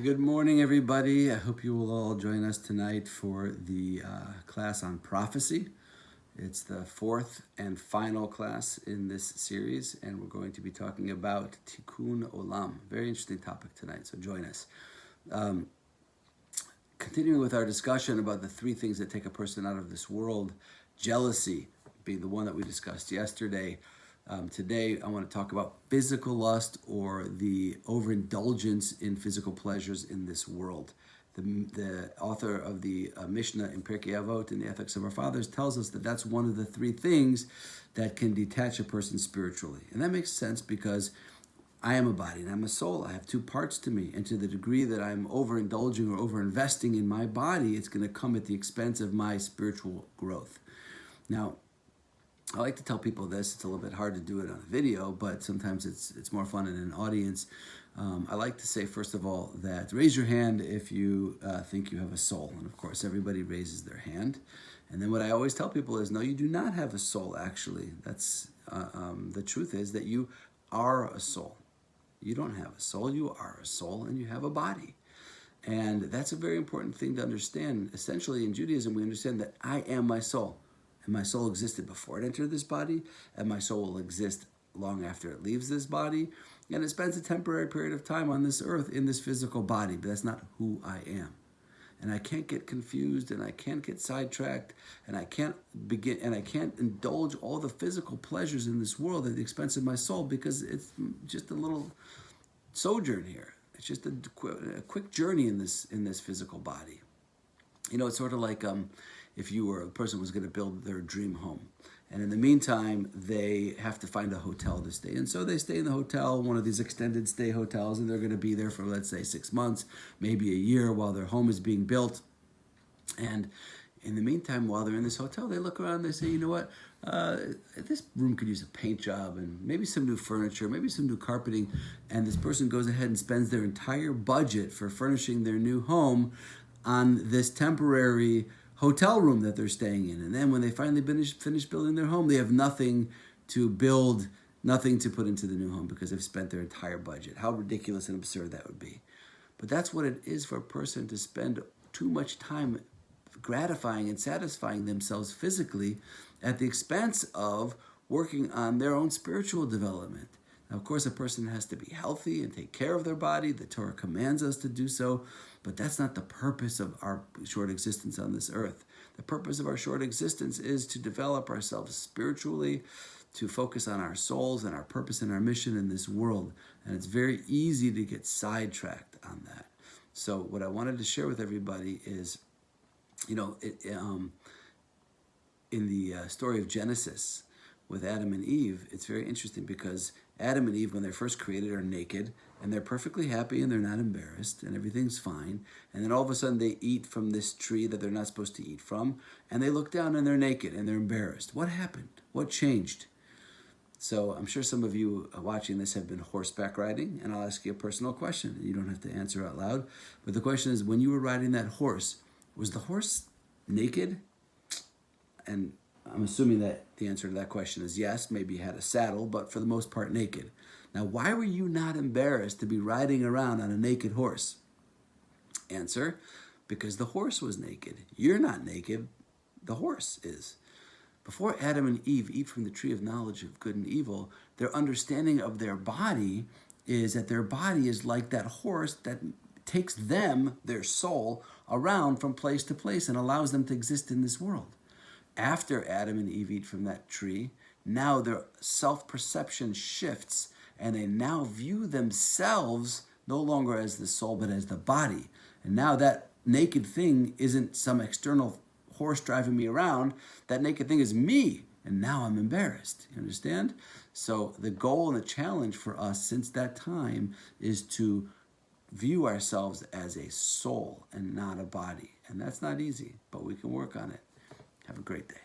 Good morning, everybody. I hope you will all join us tonight for the class on prophecy. It's the fourth and final class in this series, and we're going to be talking about Tikkun Olam. Very interesting topic tonight, so join us. Continuing with our discussion about the three things that take a person out of this world, jealousy being the one that we discussed yesterday. Today, I want to talk about physical lust, or the overindulgence in physical pleasures in this world. The author of the Mishnah in Pirkei Avot in the Ethics of Our Fathers tells us that that's one of the three things that can detach a person spiritually. And that makes sense because I am a body and I'm a soul. I have two parts to me. And to the degree that I'm overindulging or overinvesting in my body, it's going to come at the expense of my spiritual growth. Now, I like to tell people this. It's a little bit hard to do it on a video, but sometimes it's more fun in an audience. I like to say, first of all, that raise your hand if you think you have a soul. And of course, everybody raises their hand. And then what I always tell people is, no, you do not have a soul, actually. That's the truth is that you are a soul. You don't have a soul. You are a soul, and you have a body. And that's a very important thing to understand. Essentially, in Judaism, we understand that I am my soul. And my soul existed before it entered this body, and my soul will exist long after it leaves this body. And it spends a temporary period of time on this earth in this physical body, but that's not who I am. And I can't get confused, and I can't get sidetracked, and I can't indulge all the physical pleasures in this world at the expense of my soul, because it's just a little sojourn here. It's just a quick journey in this physical body. You know, it's sort of like if a person was going to build their dream home. And in the meantime, they have to find a hotel to stay in. So they stay in the hotel, one of these extended stay hotels, and they're going to be there for, let's say, 6 months, maybe a year, while their home is being built. And in the meantime, while they're in this hotel, they look around and they say, you know what, this room could use a paint job and maybe some new furniture, maybe some new carpeting. And this person goes ahead and spends their entire budget for furnishing their new home on this temporary hotel room that they're staying in. And then when they finally finish building their home, they have nothing to build, nothing to put into the new home, because they've spent their entire budget. How ridiculous and absurd that would be. But that's what it is for a person to spend too much time gratifying and satisfying themselves physically at the expense of working on their own spiritual development. Now, of course, a person has to be healthy and take care of their body. The Torah commands us to do so, but that's not the purpose of our short existence on this earth. The purpose of our short existence is to develop ourselves spiritually, to focus on our souls and our purpose and our mission in this world. And it's very easy to get sidetracked on that. So what I wanted to share with everybody is, you know, in the story of Genesis with Adam and Eve, it's very interesting because Adam and Eve, when they're first created, are naked, and they're perfectly happy, and they're not embarrassed, and everything's fine. And then all of a sudden they eat from this tree that they're not supposed to eat from, and they look down and they're naked and they're embarrassed. What happened? What changed? So I'm sure some of you watching this have been horseback riding, and I'll ask you a personal question. You don't have to answer out loud, but the question is, when you were riding that horse, was the horse naked? And I'm assuming that the answer to that question is yes. Maybe you had a saddle, but for the most part, naked. Now, why were you not embarrassed to be riding around on a naked horse? Answer, because the horse was naked. You're not naked. The horse is. Before Adam and Eve eat from the tree of knowledge of good and evil, their understanding of their body is that their body is like that horse that takes them, their soul, around from place to place and allows them to exist in this world. After Adam and Eve eat from that tree, now their self-perception shifts, and they now view themselves no longer as the soul, but as the body. And now that naked thing isn't some external horse driving me around. That naked thing is me, and now I'm embarrassed. You understand? So the goal and the challenge for us since that time is to view ourselves as a soul and not a body. And that's not easy, but we can work on it. Have a great day.